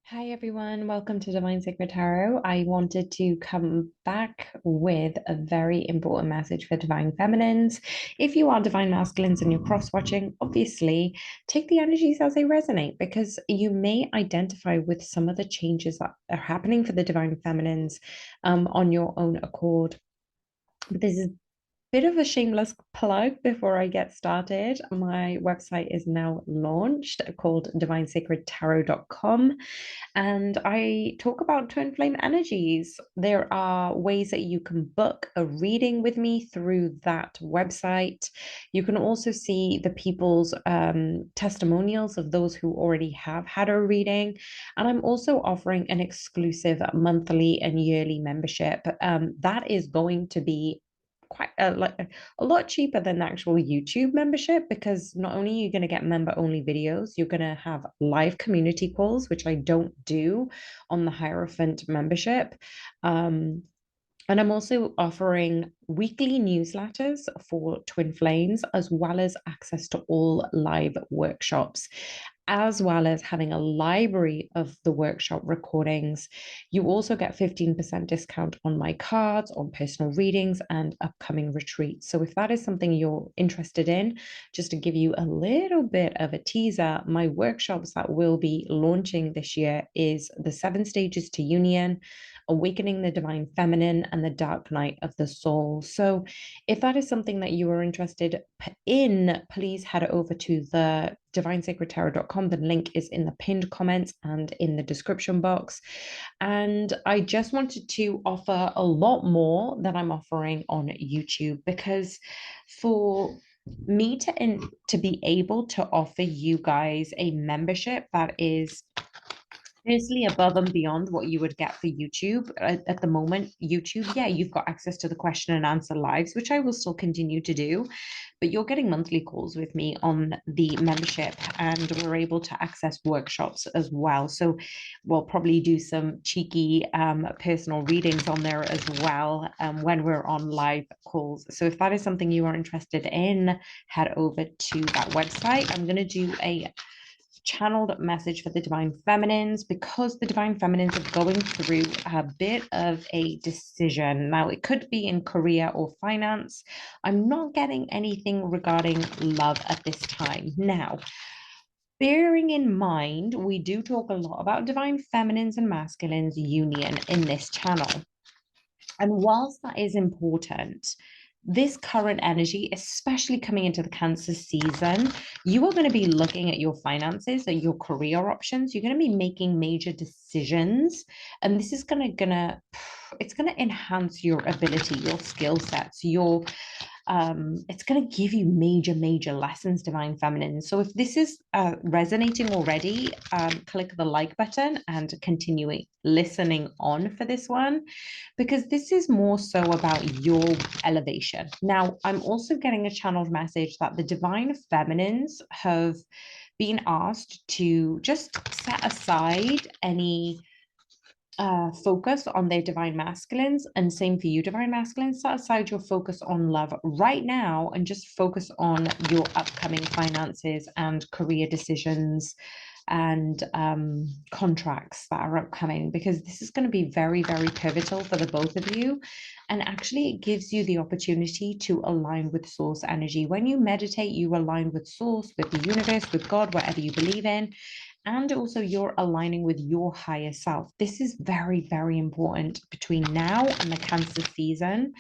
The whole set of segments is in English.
Hi everyone, welcome to Divine Sacred Tarot. I wanted to come back with a very important message for Divine Feminines. If you are Divine Masculines and you're cross-watching, obviously take the energies as they resonate because you may identify with some of the changes that are happening for the Divine Feminines on your own accord. But this is bit of a shameless plug before I get started. My website is now launched called divinesacredtarot.com, and I talk about twin flame energies. There are ways that you can book a reading with me through that website. You can also see the people's testimonials of those who already have had a reading. And I'm also offering an exclusive monthly and yearly membership that is going to be quite a lot cheaper than the actual YouTube membership, because not only are you going to get member only videos, you're going to have live community calls, which I don't do on the Hierophant membership. And I'm also offering weekly newsletters for Twin Flames, as well as access to all live workshops, as well as having a library of the workshop recordings. You also get 15% discount on my cards, on personal readings, and upcoming retreats. So if that is something you're interested in, just to give you a little bit of a teaser, my workshops that will be launching this year is the 7 Stages to Union, Awakening the Divine Feminine, and the Dark Night of the Soul. So if that is something that you are interested in, please head over to the divinesacredtarot.com. The link is in the pinned comments and in the description box. And I just wanted to offer a lot more than I'm offering on YouTube, because for me to be able to offer you guys a membership that is seriously above and beyond what you would get for YouTube. At the moment, YouTube, yeah, you've got access to the question and answer lives, which I will still continue to do, but you're getting monthly calls with me on the membership, and we're able to access workshops as well. So we'll probably do some cheeky personal readings on there as well when we're on live calls. So if that is something you are interested in, head over to that website. I'm going to do a channeled message for the Divine Feminines, because the Divine Feminines are going through a bit of a decision. Now, it could be in career or finance. I'm not getting anything regarding love at this time. Now, bearing in mind, we do talk a lot about Divine Feminines and Masculines union in this channel. And whilst that is important, this current energy, especially coming into the Cancer season, you are going to be looking at your finances, at your career options. You're going to be making major decisions, and this is it's going to enhance your ability, your skill sets, your it's going to give you major lessons, Divine Feminine. So if this is resonating already, click the like button and continuing listening on for this one, because this is more so about your elevation. Now, I'm also getting a channeled message that the Divine Feminines have been asked to just set aside any focus on their divine masculines, and same for you, divine masculines. Set aside your focus on love right now and just focus on your upcoming finances and career decisions and contracts that are upcoming, because this is going to be very pivotal for the both of you. And actually, it gives you the opportunity to align with source energy. When you meditate, you align with source, with the universe, with God, whatever you believe in, and also you're aligning with your higher self. This is very important between now and the Cancer season.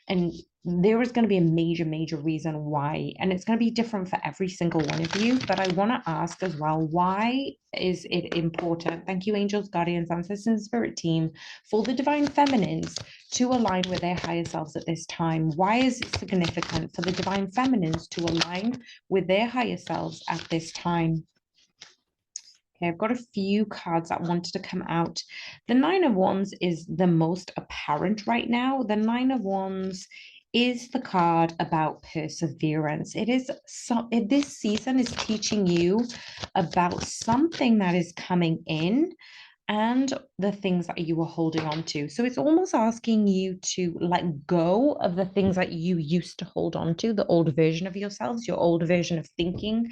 And there is going to be a major reason why, and it's going to be different for every single one of you. But I want to ask as well, why is it important? Thank you, angels, guardians, ancestors, and spirit team, for the divine feminines to align with their higher selves at this time. Why is it significant for the divine feminines to align with their higher selves at this time? Okay, I've got a few cards that wanted to come out. The Nine of Wands is the most apparent right now. The Nine of Wands is the card about perseverance. This season is teaching you about something that is coming in and the things that you were holding on to. So it's almost asking you to let go of the things that you used to hold on to, the old version of yourselves, your old version of thinking,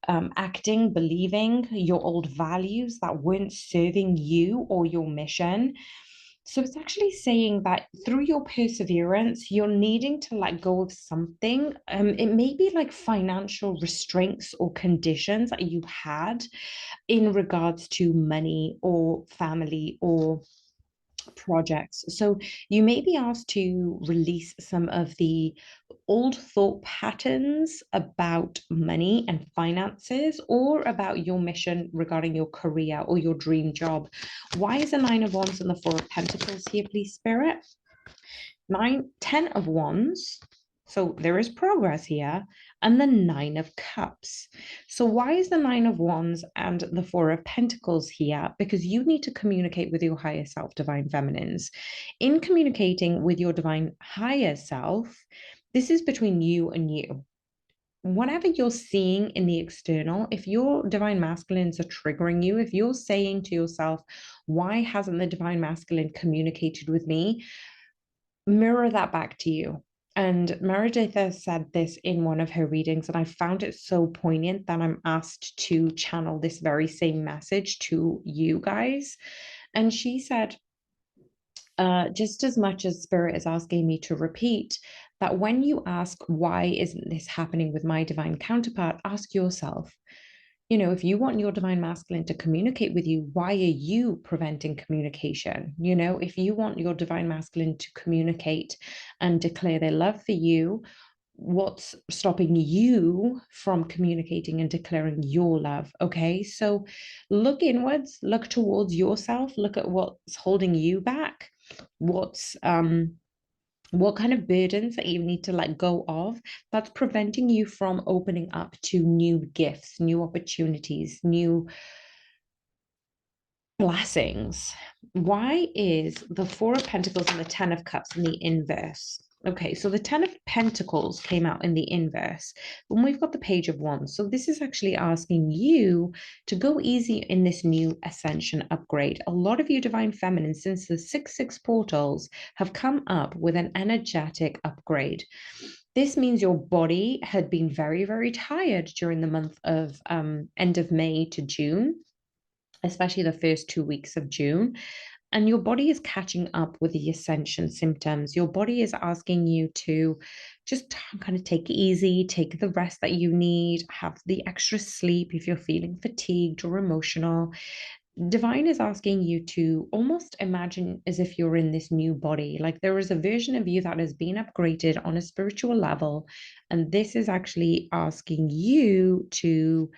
acting, believing your old values that weren't serving you or your mission. So it's actually saying that through your perseverance, you're needing to let go of something. It may be like financial restraints or conditions that you had in regards to money or family or projects. So you may be asked to release some of the old thought patterns about money and finances or about your mission regarding your career or your dream job. Why is the Nine of Wands and the Four of Pentacles here, please, Spirit? 10 of Wands. So there is progress here. And the Nine of Cups. So why is the Nine of Wands and the Four of Pentacles here? Because you need to communicate with your higher self, divine feminines. In communicating with your divine higher self, this is between you and you. Whatever you're seeing in the external, if your divine masculines are triggering you, if you're saying to yourself, why hasn't the divine masculine communicated with me? Mirror that back to you. And Meredith said this in one of her readings, and I found it so poignant that I'm asked to channel this very same message to you guys. And she said, just as much as Spirit is asking me to repeat, that when you ask, why isn't this happening with my divine counterpart, ask yourself, you know, if you want your divine masculine to communicate with you, why are you preventing communication? You know, if you want your divine masculine to communicate and declare their love for you, what's stopping you from communicating and declaring your love? Okay, so look inwards, look towards yourself, look at what's holding you back, what kind of burdens that you need to let go of that's preventing you from opening up to new gifts, new opportunities, new blessings. Why is the Four of Pentacles and the Ten of Cups in the inverse? Okay, so the Ten of Pentacles came out in the inverse, and we've got the Page of Wands. So this is actually asking you to go easy in this new ascension upgrade. A lot of you divine feminine, since the 6/6 portals, have come up with an energetic upgrade. This means your body had been very, very tired during the month of end of May to June, especially the first 2 weeks of June. And your body is catching up with the ascension symptoms. Your body is asking you to just kind of take it easy, take the rest that you need, have the extra sleep if you're feeling fatigued or emotional. Divine is asking you to almost imagine as if you're in this new body. Like there is a version of you that has been upgraded on a spiritual level. And this is actually asking you to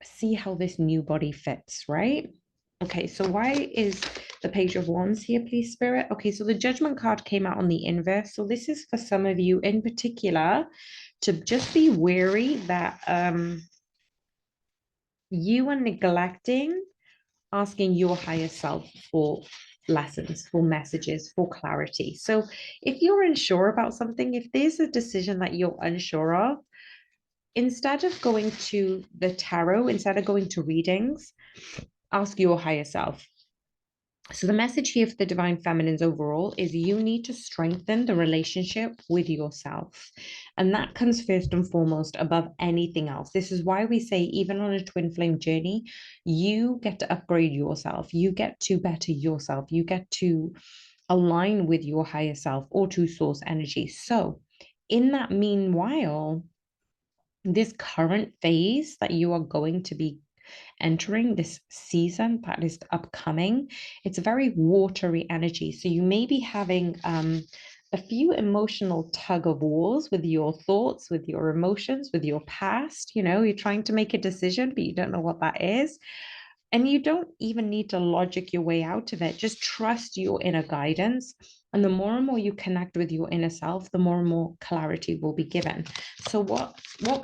see how this new body fits, right? Okay, so why is the Page of Wands here, please, Spirit? Okay, so the Judgment card came out on the inverse. So this is for some of you in particular to just be wary that you are neglecting asking your higher self for lessons, for messages, for clarity. So if you're unsure about something, if there's a decision that you're unsure of, instead of going to the tarot, instead of going to readings, ask your higher self. So the message here for the divine feminines overall is you need to strengthen the relationship with yourself. And that comes first and foremost above anything else. This is why we say, even on a twin flame journey, you get to upgrade yourself. You get to better yourself. You get to align with your higher self or to source energy. So in that meanwhile, this current phase that you are going to be entering, this season that is upcoming, it's a very watery energy. So you may be having a few emotional tug of wars with your thoughts, with your emotions, with your past. You know, you're trying to make a decision, but you don't know what that is. And you don't even need to logic your way out of it. Just trust your inner guidance. And the more and more you connect with your inner self, the more and more clarity will be given. So what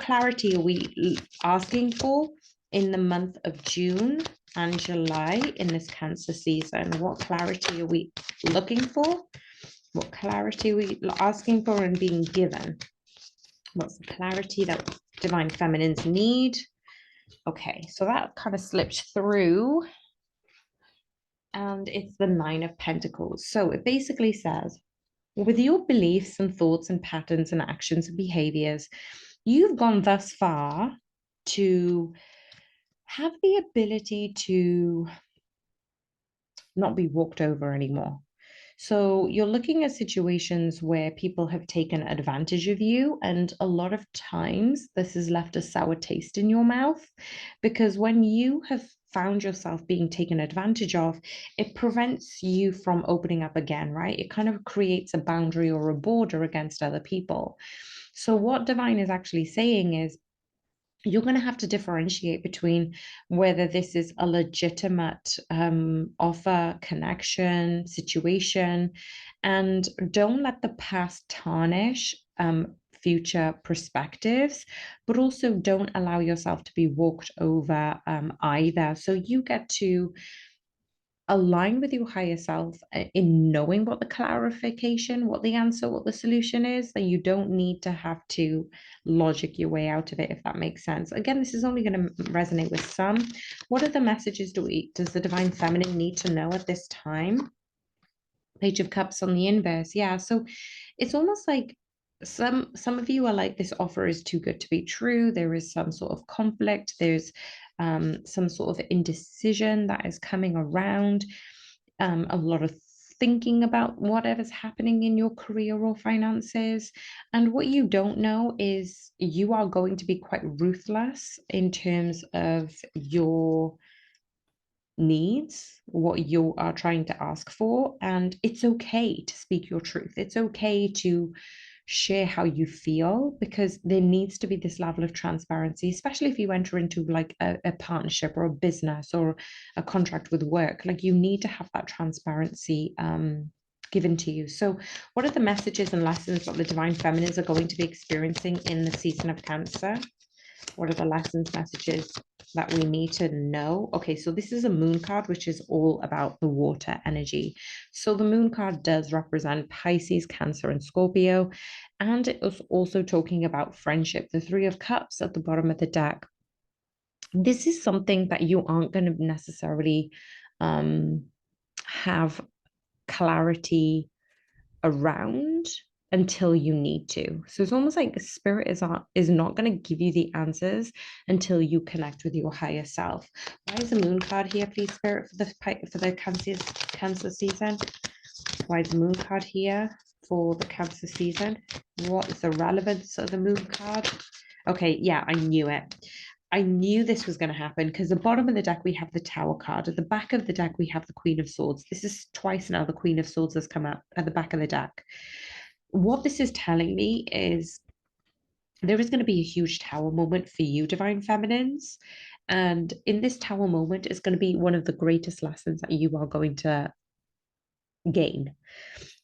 clarity are we asking for in the month of June and July in this Cancer season? What clarity are we looking for? What clarity are we asking for and being given? What's the clarity that divine feminines need? Okay, so that kind of slipped through. And it's the Nine of Pentacles. So it basically says, with your beliefs and thoughts and patterns and actions and behaviors, you've gone thus far to have the ability to not be walked over anymore. So you're looking at situations where people have taken advantage of you, and a lot of times this has left a sour taste in your mouth because when you have found yourself being taken advantage of, it prevents you from opening up again, right? It kind of creates a boundary or a border against other people. So, what Divine is actually saying is you're going to have to differentiate between whether this is a legitimate offer, connection, situation, and don't let the past tarnish future perspectives, but also don't allow yourself to be walked over either. So you get to align with your higher self in knowing what the clarification, what the answer, what the solution is, then you don't need to have to logic your way out of it, if that makes sense. Again, this is only going to resonate with some. What are the messages does the divine feminine need to know at this time? Page of Cups on the inverse. Yeah. So it's almost like some of you are like, this offer is too good to be true. There is some sort of conflict. There's some sort of indecision that is coming around. A lot of thinking about whatever's happening in your career or finances. And what you don't know is you are going to be quite ruthless in terms of your needs, what you are trying to ask for. And it's okay to speak your truth. It's okay to share how you feel because there needs to be this level of transparency, especially if you enter into like a partnership or a business or a contract with work. Like you need to have that transparency given to you. So, what are the messages and lessons that the divine feminines are going to be experiencing in the season of Cancer? What are the lessons, messages that we need to know? Okay, so this is a moon card, which is all about the water energy. So the moon card does represent Pisces, Cancer, and Scorpio. And it was also talking about friendship, the Three of Cups at the bottom of the deck. This is something that you aren't going to necessarily have clarity around until you need to. So it's almost like spirit is not going to give you the answers until you connect with your higher self. Why is the moon card here, please, spirit, for the cancer season? Why is the moon card here for the Cancer season? What is the relevance of the moon card? Okay, yeah, I knew it. I knew this was going to happen because the bottom of the deck we have the Tower card. At the back of the deck we have the Queen of Swords. This is twice now the Queen of Swords has come up at the back of the deck. What this is telling me is there is going to be a huge Tower moment for you, Divine Feminines. And in this Tower moment is going to be one of the greatest lessons that you are going to gain.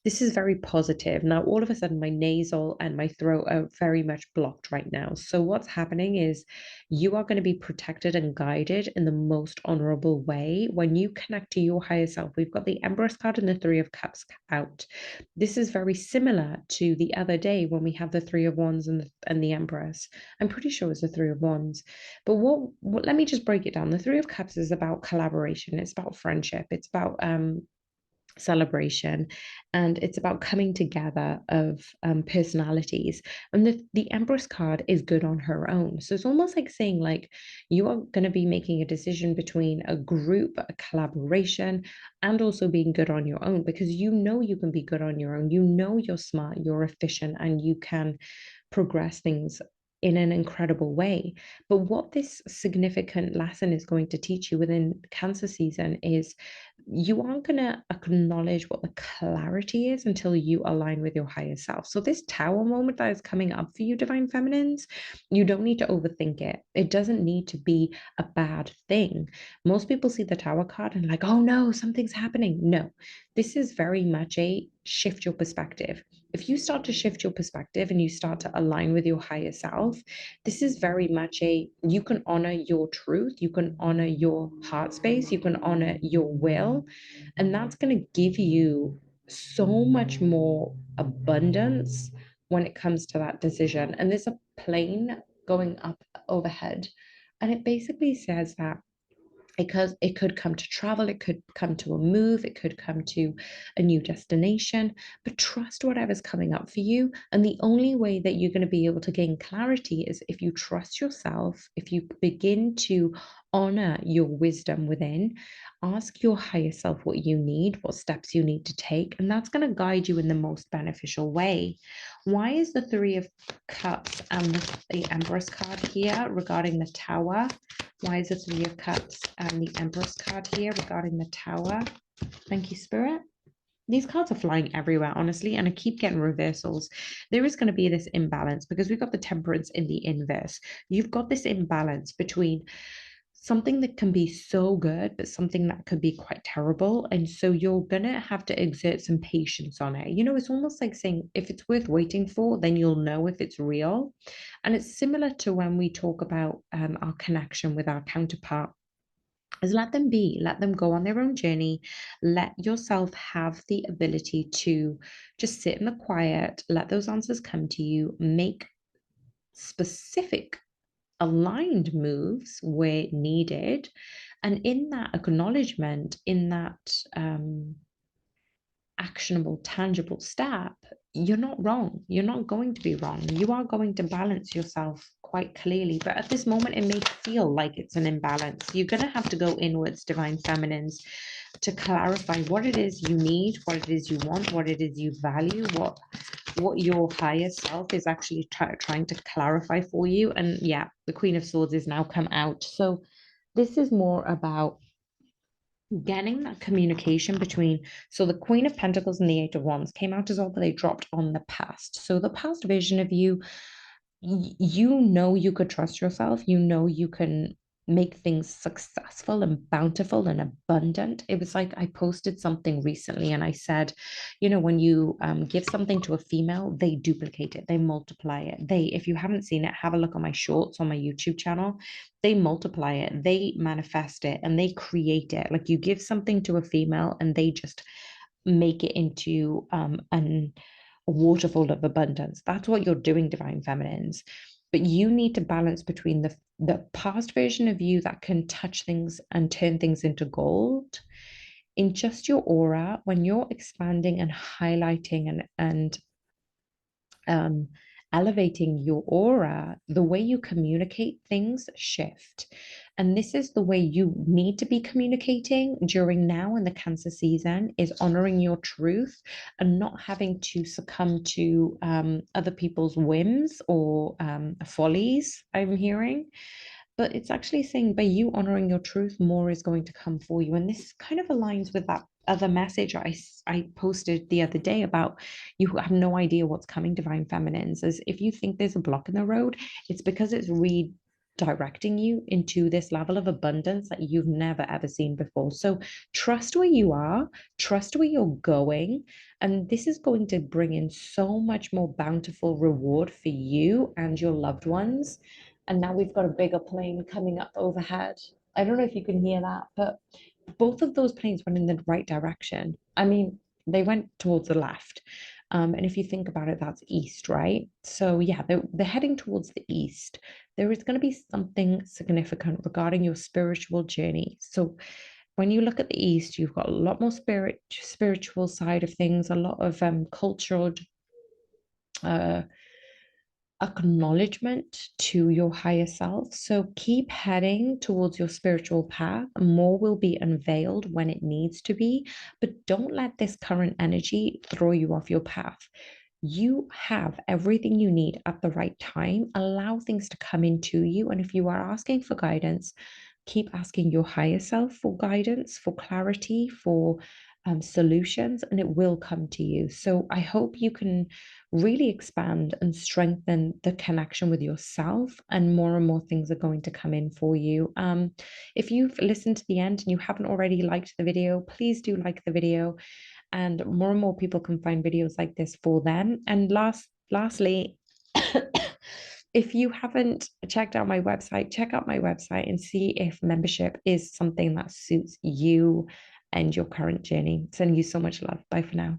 This is very positive. Now, all of a sudden, my nasal and my throat are very much blocked right now. So, what's happening is you are going to be protected and guided in the most honorable way. When you connect to your higher self, we've got the Empress card and the Three of Cups out. This is very similar to the other day when we have the Three of Wands and the Empress. I'm pretty sure it's the Three of Wands. But let me just break it down. The Three of Cups is about collaboration, it's about friendship, it's about celebration, and it's about coming together of personalities. And the Empress card is good on her own, so it's almost like saying like you are going to be making a decision between a group, a collaboration, and also being good on your own, because you know you can be good on your own, you know you're smart, you're efficient, and you can progress things in an incredible way. But what this significant lesson is going to teach you within Cancer season is you aren't going to acknowledge what the clarity is until you align with your higher self. So, this Tower moment that is coming up for you, Divine Feminines, you don't need to overthink it. It doesn't need to be a bad thing. Most people see the Tower card and, like, oh no, something's happening. No, this is very much a shift your perspective. If you start to shift your perspective and you start to align with your higher self, this is very much you can honor your truth, you can honor your heart space, you can honor your will, and that's going to give you so much more abundance when it comes to that decision. And there's a plane going up overhead, and it basically says that It could come to travel, it could come to a move, it could come to a new destination, but trust whatever's coming up for you. And the only way that you're going to be able to gain clarity is if you trust yourself, if you begin to honor your wisdom within, ask your higher self what you need, what steps you need to take, and that's going to guide you in the most beneficial way. Why is the Three of Cups and the Empress card here regarding the Tower? Why is the Three of Cups and the Empress card here regarding the Tower? Thank you, Spirit. These cards are flying everywhere, honestly, and I keep getting reversals. There is going to be this imbalance because we've got the Temperance in the inverse. You've got this imbalance between something that can be so good, but something that could be quite terrible. And so you're going to have to exert some patience on it. You know, it's almost like saying if it's worth waiting for, then you'll know if it's real. And it's similar to when we talk about our connection with our counterpart. Is let them be, let them go on their own journey. Let yourself have the ability to just sit in the quiet, let those answers come to you, make specific aligned moves where needed. And in that acknowledgement, in that actionable, tangible step, you're not wrong. You're not going to be wrong. You are going to balance yourself quite clearly. But at this moment, it may feel like it's an imbalance. You're going to have to go inwards, divine feminines, to clarify what it is you need, what it is you want, what it is you value, what your higher self is actually trying to clarify for you. And yeah, the Queen of Swords is now come out. So this is more about getting that communication between, so the Queen of Pentacles and the Eight of Wands came out as all, but they dropped on the past. So the past version of you, you know, you could trust yourself, you know, you can make things successful and bountiful and abundant. It was like I posted something recently and I said, you know, when you give something to a female, they duplicate it, they multiply it. If you haven't seen it, have a look on my shorts on my YouTube channel. They multiply it, they manifest it, and they create it. Like you give something to a female and they just make it into a waterfall of abundance. That's what you're doing, divine feminines. But you need to balance between the past version of you that can touch things and turn things into gold in just your aura when you're expanding and highlighting and um, elevating your aura, the way you communicate things shift. And this is the way you need to be communicating during now in the Cancer season, is honoring your truth and not having to succumb to other people's whims or follies, I'm hearing. But it's actually saying by you honoring your truth, more is going to come for you. And this kind of aligns with that other message I posted the other day about you have no idea what's coming, divine feminines. As if you think there's a block in the road, it's because it's redirecting you into this level of abundance that you've never ever seen before. So trust where you are, trust where you're going, and this is going to bring in so much more bountiful reward for you and your loved ones. And now we've got a bigger plane coming up overhead. I don't know if you can hear that, but both of those planes went in the right direction. I mean, they went towards the left. And if you think about it, that's east, right? So yeah, they're heading towards the east. There is going to be something significant regarding your spiritual journey. So when you look at the east, you've got a lot more spiritual side of things, a lot of cultural uh, acknowledgement to your higher self. So keep heading towards your spiritual path. More will be unveiled when it needs to be, but don't let this current energy throw you off your path. You have everything you need at the right time. Allow things to come into you. And if you are asking for guidance, keep asking your higher self for guidance, for clarity, for solutions, and it will come to you. So I hope you can really expand and strengthen the connection with yourself, and more things are going to come in for you. If you've listened to the end and you haven't already liked the video, please do like the video, and more people can find videos like this for them. And lastly, if you haven't checked out my website, check out my website and see if membership is something that suits you and your current journey. Sending you so much love. Bye for now.